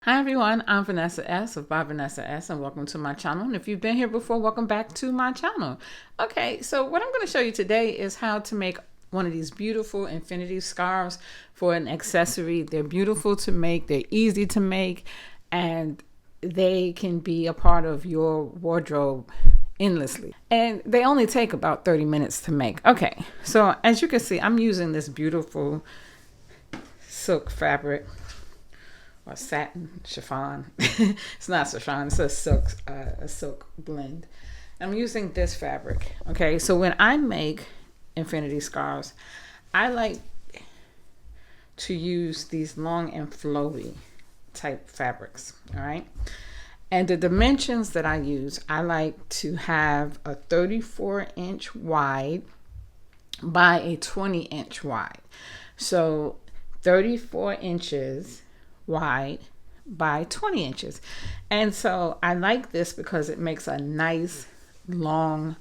Hi everyone, I'm Vanessa S. of By Vanessa S. and welcome to my channel. And if you've been here before, welcome back to my channel. Okay, so what I'm going to show you today is how to make one of these beautiful infinity scarves for an accessory. They're beautiful to make, they're easy to make, and they can be a part of your wardrobe endlessly. And they only take about 30 minutes to make. Okay, so as you can see, I'm using this beautiful silk fabric. Or satin, chiffon. It's not chiffon, it's a silk blend. I'm using this fabric. Okay, so when I make infinity scarves, I like to use these long and flowy type fabrics. All right, and the dimensions that I use, I like to have a 34-inch wide by a 20-inch wide. So 34 inches wide by 20 inches. And so I like this because it makes a nice long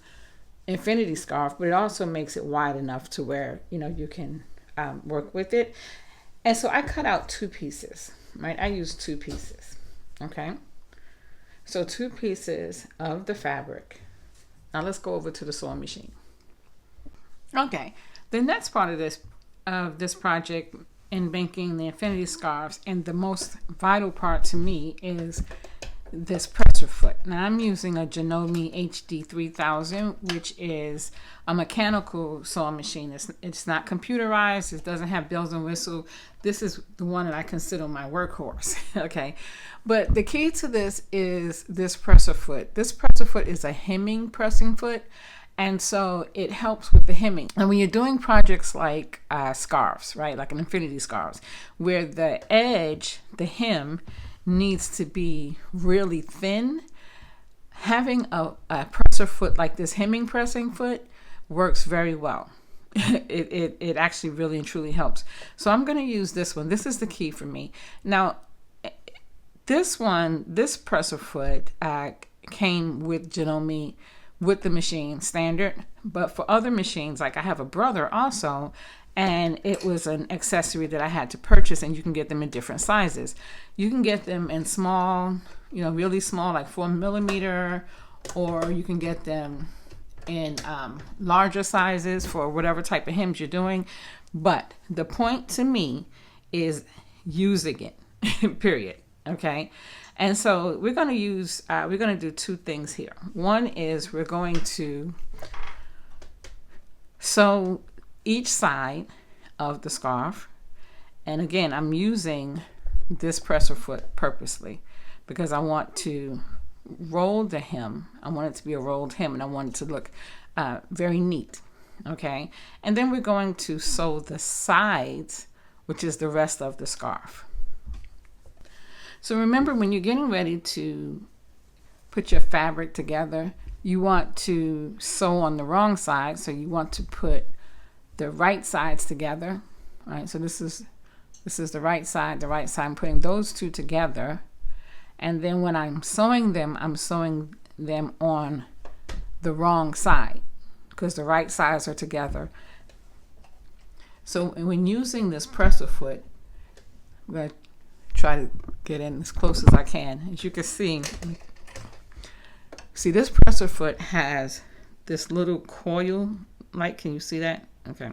infinity scarf, but it also makes it wide enough to where you can work with it. And so I cut out two pieces, right? I use two pieces. Okay, so two pieces of the fabric. Now let's go over to the sewing machine. Okay, the next part of this project in making the infinity scarves, and the most vital part to me, is this presser foot. Now I'm using a Janome HD 3000, which is a mechanical sewing machine. It's not computerized. It doesn't have bells and whistles. This is the one that I consider my workhorse. Okay, but the key to this is this presser foot. This presser foot is a hemming pressing foot. And so it helps with the hemming. And when you're doing projects like scarves, right, like an infinity scarves, where the edge, the hem, needs to be really thin, having a presser foot like this hemming pressing foot works very well. It actually really and truly helps. So I'm going to use this one. This is the key for me. Now, this presser foot came with Janome, with the machine standard, but for other machines, like I have a brother also, and it was an accessory that I had to purchase, and you can get them in different sizes. You can get them in small, really small, like 4mm, or you can get them in larger sizes for whatever type of hems you're doing. But the point to me is using it, period. Okay. And so we're going to do two things here. One is we're going to sew each side of the scarf. And again, I'm using this presser foot purposely because I want to roll the hem. I want it to be a rolled hem, and I want it to look very neat. Okay. And then we're going to sew the sides, which is the rest of the scarf. So remember, when you're getting ready to put your fabric together, you want to sew on the wrong side. So you want to put the right sides together. All right, so this is the right side, I'm putting those two together. And then when I'm sewing them on the wrong side because the right sides are together. So when using this presser foot, I'm going to try to get in as close as I can. As you can see, this presser foot has this little coil, like, can you see that? Okay,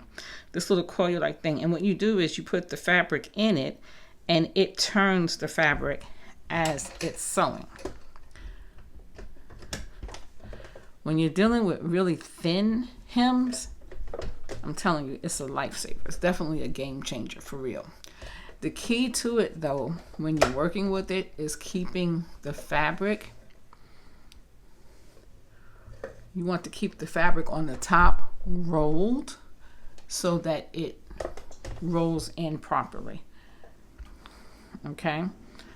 this little coil like thing. And what you do is you put the fabric in it, and it turns the fabric as it's sewing. When you're dealing with really thin hems, I'm telling you, it's a lifesaver. It's definitely a game changer for real. The key to it, though, when you're working with it, is keeping the fabric. You want to keep the fabric on the top rolled so that it rolls in properly. Okay?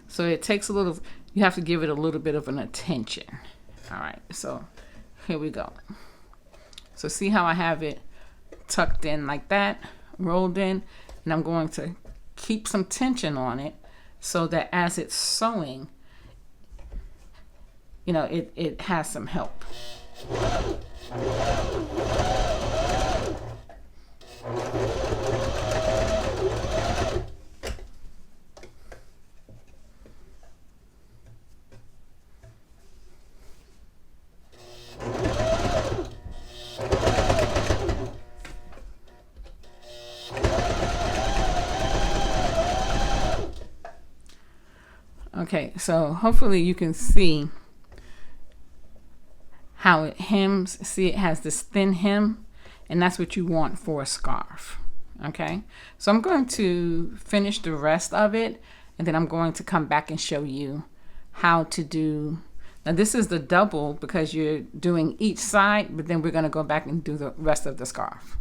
So it takes you have to give it a little bit of an attention. All right, so here we go. So see how I have it tucked in like that, rolled in, and I'm going to keep some tension on it so that as it's sewing, it has some help. Okay, so hopefully you can see how it hems. See, it has this thin hem, and that's what you want for a scarf. Okay, so I'm going to finish the rest of it, and then I'm going to come back and show you how to do. Now this is the double because you're doing each side, but then we're going to go back and do the rest of the scarf.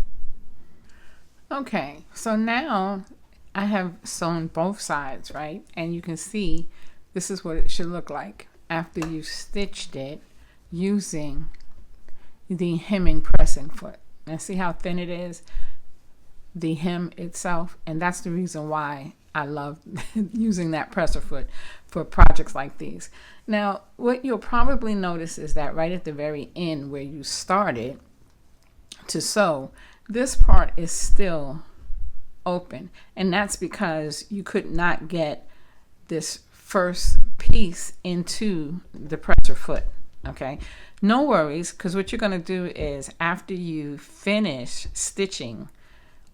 Okay, so now I have sewn both sides, right? And you can see this is what it should look like after you've stitched it using the hemming pressing foot. And see how thin it is, the hem itself, and that's the reason why I love using that presser foot for projects like these. Now, what you'll probably notice is that right at the very end where you started to sew, this part is still open, and that's because you could not get this first piece into the presser foot. Okay, no worries, because what you're going to do is after you finish stitching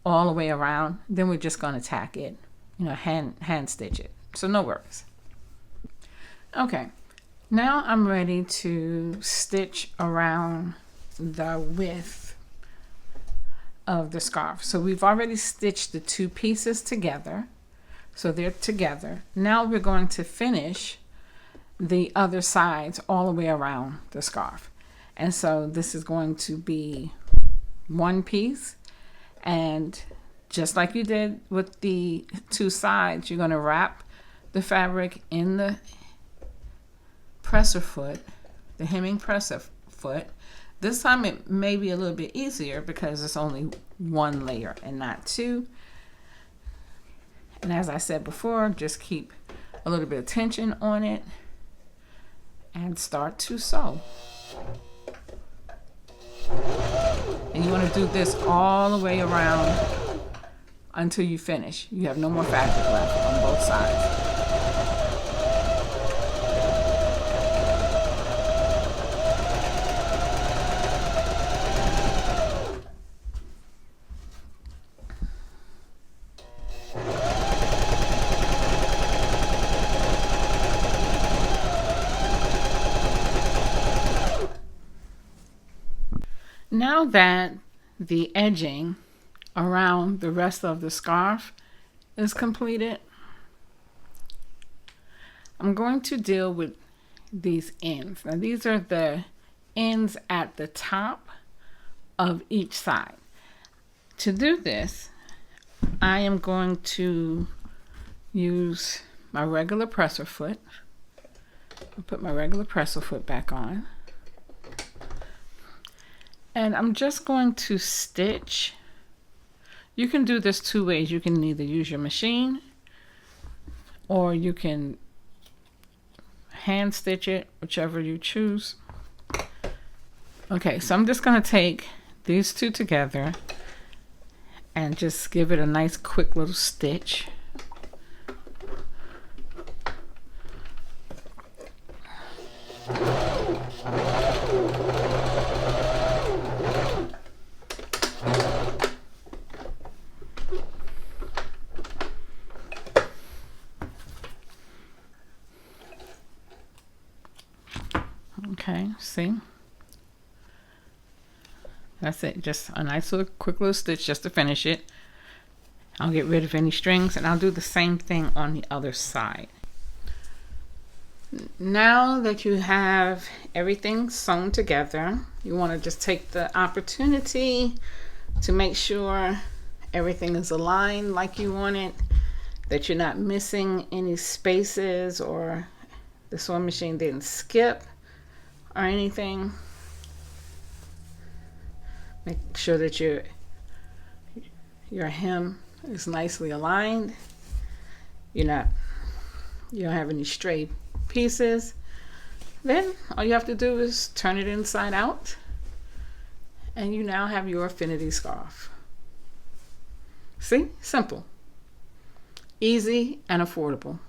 all the way around, then we're just going to tack it, hand stitch it. So no worries. Okay, now I'm ready to stitch around the width of the scarf. So we've already stitched the two pieces together, so they're together. Now we're going to finish the other sides all the way around the scarf. And so this is going to be one piece, and just like you did with the two sides, you're going to wrap the fabric in the presser foot, the hemming presser foot. This time it may be a little bit easier because it's only one layer and not two. And as I said before, just keep a little bit of tension on it and start to sew. And you want to do this all the way around until you finish. You have no more fabric left on both sides. Now that the edging around the rest of the scarf is completed, I'm going to deal with these ends. Now these are the ends at the top of each side. To do this, I am going to use my regular presser foot. I'll put my regular presser foot back on. And I'm just going to stitch. You can do this two ways. You can either use your machine or you can hand stitch it, whichever you choose. Okay, so I'm just going to take these two together and just give it a nice quick little stitch. Okay, see? That's it. Just a nice little quick little stitch just to finish it. I'll get rid of any strings and I'll do the same thing on the other side. Now that you have everything sewn together, you want to just take the opportunity to make sure everything is aligned like you want it, that you're not missing any spaces or the sewing machine didn't skip or anything. Make sure that your hem is nicely aligned. You don't have any stray pieces. Then all you have to do is turn it inside out and you now have your affinity scarf. See? Simple, easy, and affordable.